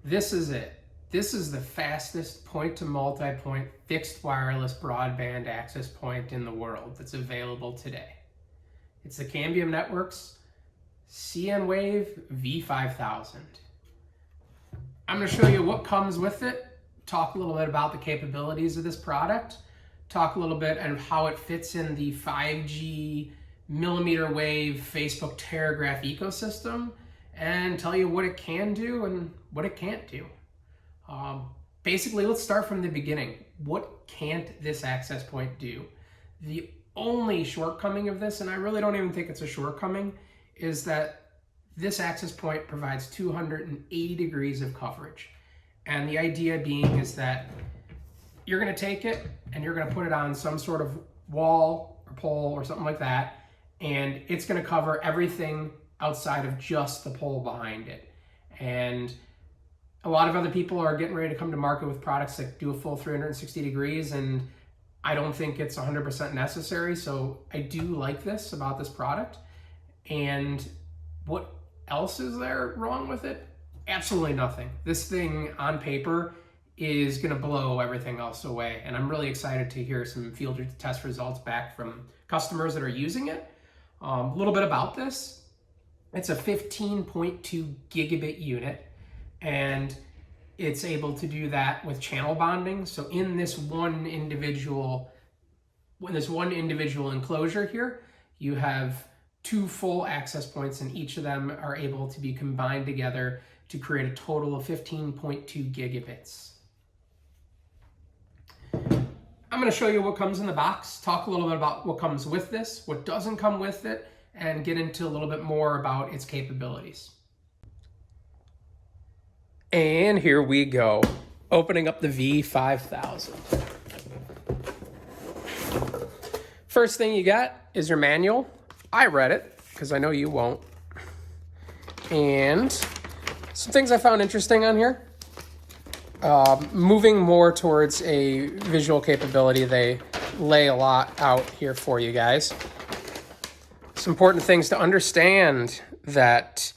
This is it. This is the fastest point-to-multipoint fixed wireless broadband access point in the world that's available today. It's the Cambium Networks cnWave V5000. I'm going to show you what comes with it, talk a little bit about the capabilities of this product, talk a little bit on how it fits in the 5G millimeter wave Facebook Teragraph ecosystem, and tell you what it can do and what it can't do. Basically, let's start from the beginning. What can't this access point do? The only shortcoming of this, and I really don't even think it's a shortcoming, is that this access point provides 280 degrees of coverage. And the idea being is that you're going to take it and you're going to put it on some sort of wall or pole or something like that, and it's going to cover everything outside of just the pole behind it. And a lot of other people are getting ready to come to market with products that do a full 360 degrees, and I don't think it's 100% necessary. So I do like this about this product. And what else is there wrong with it? Absolutely nothing. This thing on paper is going to blow everything else away. And I'm really excited to hear some field test results back from customers that are using it. A little bit about this. It's a 15.2 gigabit unit, and it's able to do that with channel bonding. So in this one individual enclosure here, you have two full access points, and each of them are able to be combined together to create a total of 15.2 gigabits. I'm going to show you what comes in the box, talk a little bit about what comes with this, what doesn't come with it, and get into a little bit more about its capabilities. And here we go, opening up the V5000. First thing you got is your manual. I read it because I know you won't. And some things I found interesting on here. Moving more towards a visual capability, they lay a lot out here for you guys. Some important things to understand that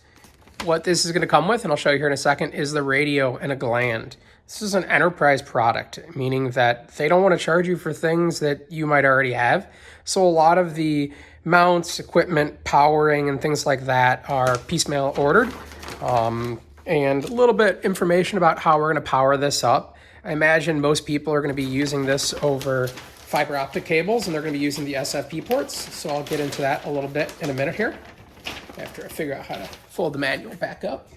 what this is going to come with, and I'll show you here in a second, is the radio and a gland. This is an enterprise product, meaning that they don't want to charge you for things that you might already have. So a lot of the mounts, equipment, powering, and things like that are piecemeal ordered. And a little bit information about how we're going to power this up. I imagine most people are going to be using this over fiber optic cables, and they're going to be using the SFP ports. So I'll get into that a little bit in a minute here, after I figure out how to fold the manual back up.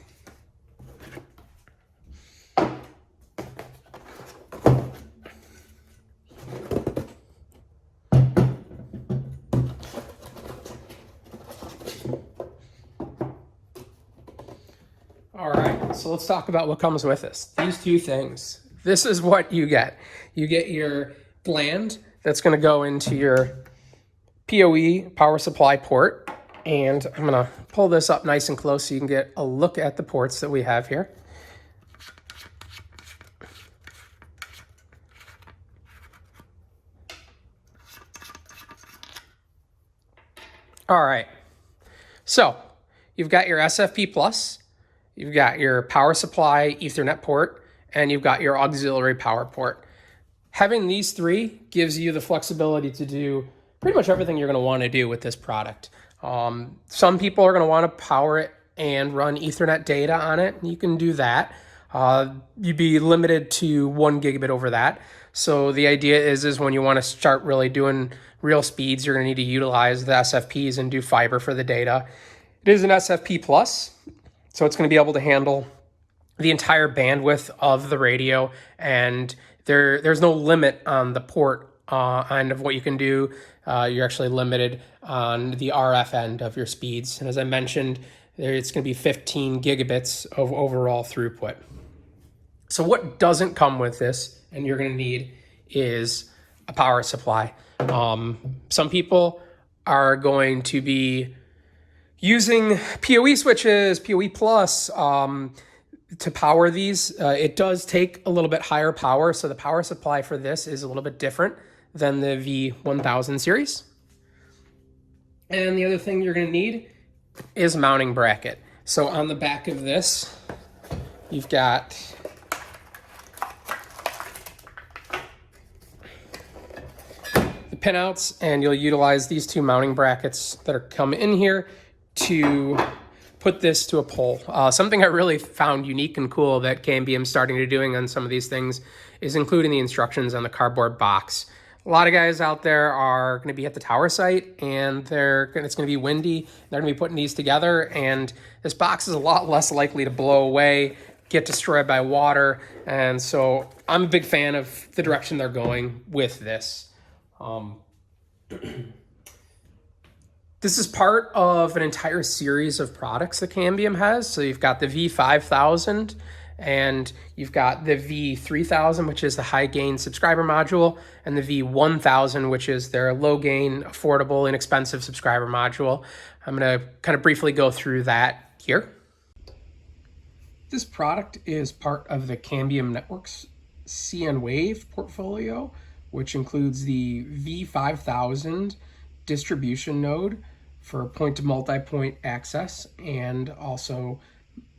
All right, so let's talk about what comes with this. These two things. This is what you get. You get your gland that's going to go into your PoE power supply port. And I'm going to pull this up nice and close so you can get a look at the ports that we have here. All right, so you've got your SFP plus, you've got your power supply Ethernet port, and you've got your auxiliary power port. Having these three gives you the flexibility to do pretty much everything you're going to want to do with this product. Some people are going to want to power it and run Ethernet data on it. You can do that. You'd be limited to 1 gigabit over that. So the idea is when you want to start really doing real speeds, you're going to need to utilize the SFPs and do fiber for the data. It is an SFP plus, so it's going to be able to handle the entire bandwidth of the radio, and there's no limit on the port end of what you can do. You're actually limited on the RF end of your speeds. And as I mentioned, it's going to be 15 gigabits of overall throughput. So what doesn't come with this, and you're going to need, is a power supply. Some people are going to be using PoE switches, PoE plus, to power these. It does take a little bit higher power, so the power supply for this is a little bit different than the V1000 series. And the other thing you're going to need is a mounting bracket. So on the back of this, You've got the pinouts, and you'll utilize these two mounting brackets that are come in here to put this to a pole. Something I really found unique and cool that Cambium's starting to doing on some of these things is including the instructions on the cardboard box. A lot of guys out there are going to be at the tower site, and it's going to be windy. They're going to be putting these together, and this box is a lot less likely to blow away, get destroyed by water, and so I'm a big fan of the direction they're going with this. This is part of an entire series of products that Cambium has. So you've got the V5000, and you've got the V3000, which is the high gain subscriber module, and the V1000, which is their low gain, affordable, inexpensive subscriber module. I'm gonna kind of briefly go through that here. This product is part of the Cambium Networks cnWave portfolio, which includes the V5000 distribution node for point to multi-point access, and also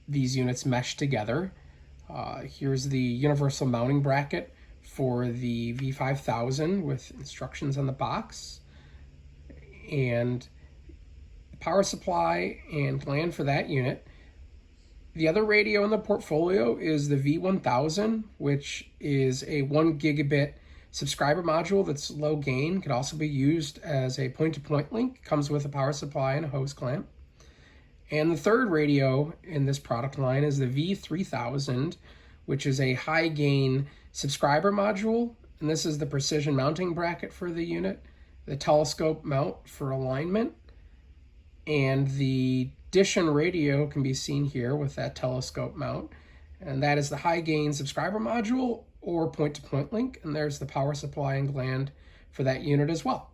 these units mesh together. Here's the universal mounting bracket for the V5000 with instructions on the box, and the power supply and LAN for that unit. The other radio in the portfolio is the V1000, which is a 1 gigabit subscriber module that's low gain, could also be used as a point-to-point link, comes with a power supply and a hose clamp. And the third radio in this product line is the V3000, which is a high gain subscriber module, and this is the precision mounting bracket for the unit, the telescope mount for alignment, and the dish and radio can be seen here with that telescope mount, and that is the high gain subscriber module or point-to-point link, and there's the power supply and gland for that unit as well.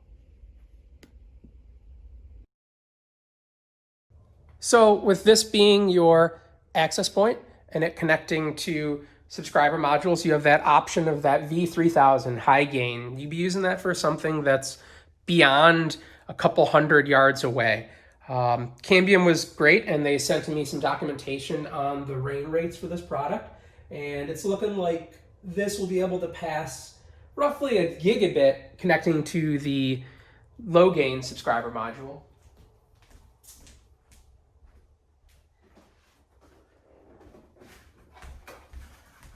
So with this being your access point and it connecting to subscriber modules, you have that option of that V3000 high gain. You'd be using that for something that's beyond a couple 100 yards away. Cambium was great, and they sent me some documentation on the rain rates for this product, and it's looking like this will be able to pass roughly a gigabit connecting to the low gain subscriber module.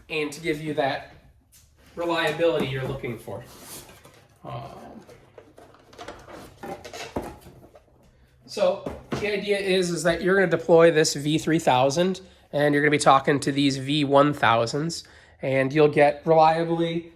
And to give you that reliability you're looking for. So the idea is that you're going to deploy this V3000, and you're going to be talking to these V1000s, and you'll get reliably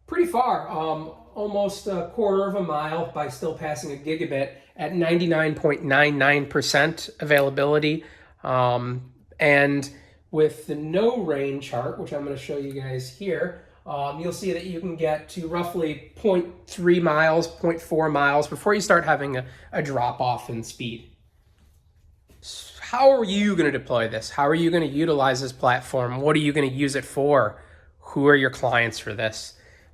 pretty far, almost a quarter of a mile by still passing a gigabit at 99.99% availability. And with the no rain chart, which I'm going to show you guys here, you'll see that you can get to roughly 0.3 miles, 0.4 miles before you start having a drop off in speed. How are you going to deploy this? How are you going to utilize this platform? What are you going to use it for? Who are your clients for this?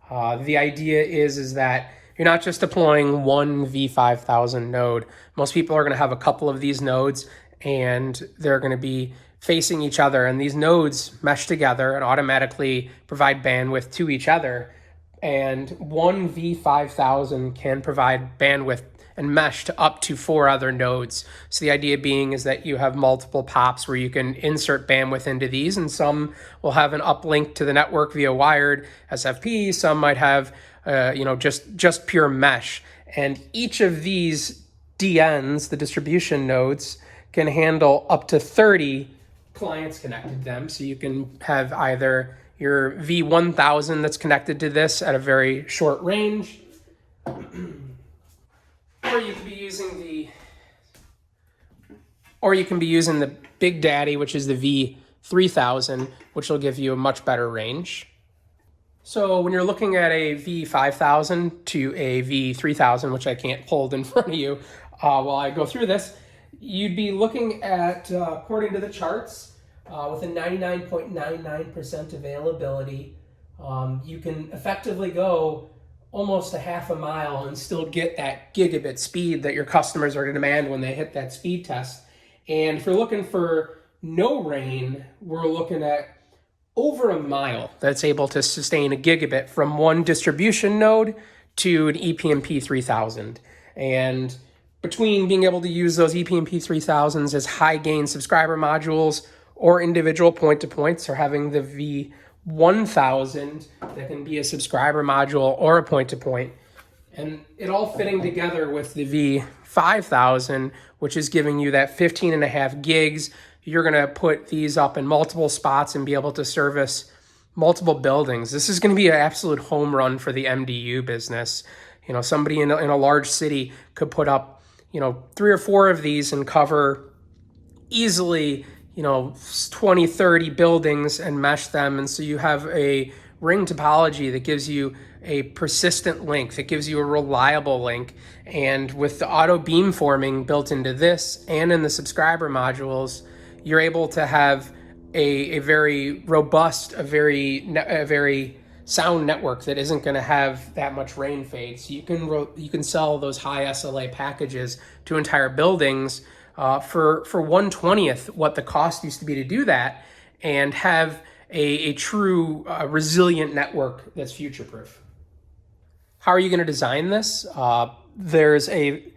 The idea is that you're not just deploying one V5000 node. Most people are going to have a couple of these nodes, and they're going to be facing each other, and these nodes mesh together and automatically provide bandwidth to each other. And one V5000 can provide bandwidth and mesh to up to 4 other nodes. So the idea being is that you have multiple POPs where you can insert bandwidth into these, and some will have an uplink to the network via wired SFP, some might have just pure mesh. And each of these DNs, the distribution nodes, can handle up to 30 clients connected to them. So you can have either your V1000 that's connected to this at a very short range, or you can be using the Big Daddy, which is the V3000, which will give you a much better range. So when you're looking at a V5000 to a V3000, which I can't hold in front of you while I go through this, you'd be looking at, according to the charts, with a 99.99% availability, you can effectively go almost a half a mile and still get that gigabit speed that your customers are going to demand when they hit that speed test. And if you're looking for no rain, we're looking at over a mile that's able to sustain a gigabit from one distribution node to an ePMP 3000. And between being able to use those ePMP 3000s as high gain subscriber modules or individual point-to-points, or having the V1000 that can be a subscriber module or a point-to-point, and it all fitting together with the V5000, which is giving you that 15.5 gigs. You're going to put these up in multiple spots and be able to service multiple buildings. This is going to be an absolute home run for the MDU business. You know, somebody in a large city could put up, 3 or 4 of these and cover easily, 20, 30 buildings and mesh them. And so you have a ring topology that gives you a persistent link, that gives you a reliable link. And with the auto beamforming built into this and in the subscriber modules, you're able to have a very robust, a very sound network that isn't going to have that much rain fade. So you can sell those high SLA packages to entire buildings for 1/20th what the cost used to be to do that, and have a true resilient network that's future-proof. How are you going to design this? There's a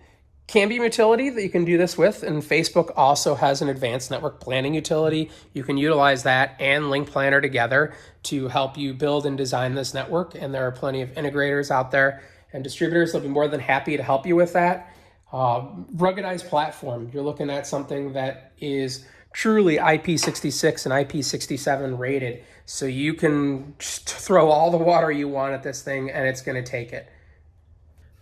Cambium utility that you can do this with, and Facebook also has an advanced network planning utility. You can utilize that and Link Planner together to help you build and design this network, and there are plenty of integrators out there and distributors that'll be more than happy to help you with that. Ruggedized platform, you're looking at something that is truly IP66 and IP67 rated, so you can just throw all the water you want at this thing and it's going to take it.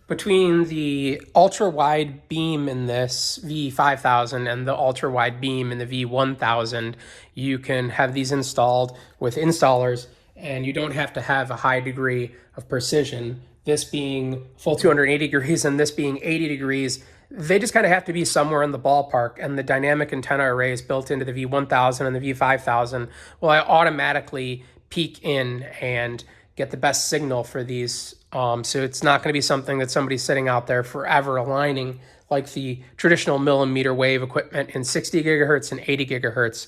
Between the ultra-wide beam in this V5000 and the ultra-wide beam in the V1000, you can have these installed with installers, and you don't have to have a high degree of precision. This being full 280 degrees and this being 80 degrees, they just kind of have to be somewhere in the ballpark, and the dynamic antenna arrays built into the V1000 and the V5000 will automatically peak in and get the best signal for these. So it's not going to be something that somebody's sitting out there forever aligning like the traditional millimeter wave equipment in 60 gigahertz and 80 gigahertz.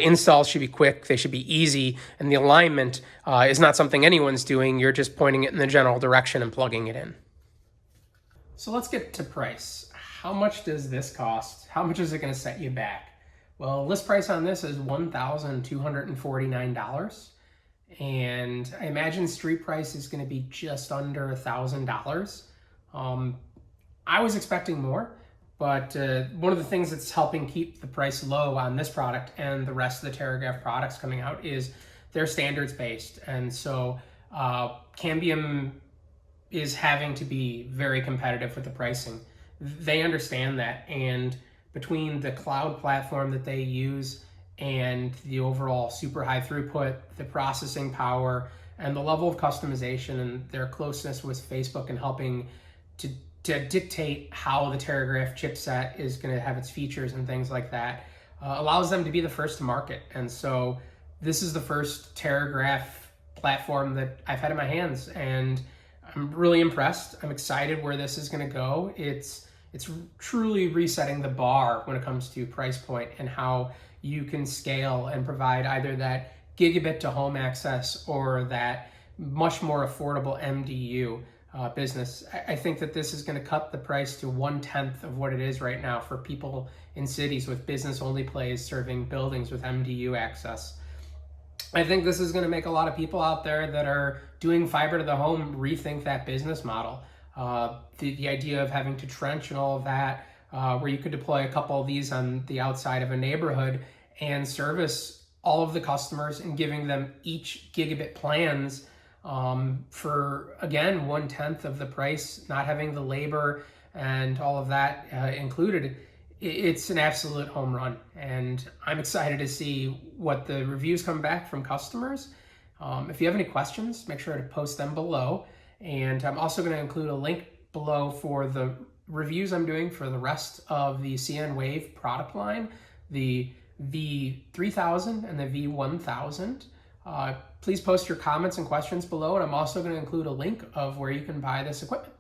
Installs should be quick, they should be easy, and the alignment is not something anyone's doing. You're just pointing it in the general direction and plugging it in. So let's get to price. How much does this cost? How much is it going to set you back? Well, list price on this is $1,249. And I imagine street price is going to be just under $1,000. I was expecting more, but one of the things that's helping keep the price low on this product and the rest of the TerraGraph products coming out is they're standards based. And so Cambium is having to be very competitive with the pricing. They understand that, and between the cloud platform that they use and the overall super high throughput, the processing power, and the level of customization and their closeness with Facebook and helping to dictate how the TerraGraph chipset is going to have its features and things like that, allows them to be the first to market. And so this is the first TerraGraph platform that I've had in my hands, and I'm really impressed. I'm excited where this is going to go. It's truly resetting the bar when it comes to price point and how you can scale and provide either that gigabit to home access or that much more affordable MDU business. I think that this is going to cut the price to 1/10 of what it is right now for people in cities with business-only plays serving buildings with MDU access. I think this is going to make a lot of people out there that are doing fiber to the home rethink that business model. The idea of having to trench and all of that, where you could deploy a couple of these on the outside of a neighborhood and service all of the customers and giving them each gigabit plans for, again, 1/10 of the price, not having the labor and all of that included. It's an absolute home run, and I'm excited to see what the reviews come back from customers. If you have any questions, make sure to post them below, and I'm also going to include a link below for the reviews I'm doing for the rest of the cnWave product line, the V3000 and the V1000. Please post your comments and questions below, and I'm also going to include a link of where you can buy this equipment.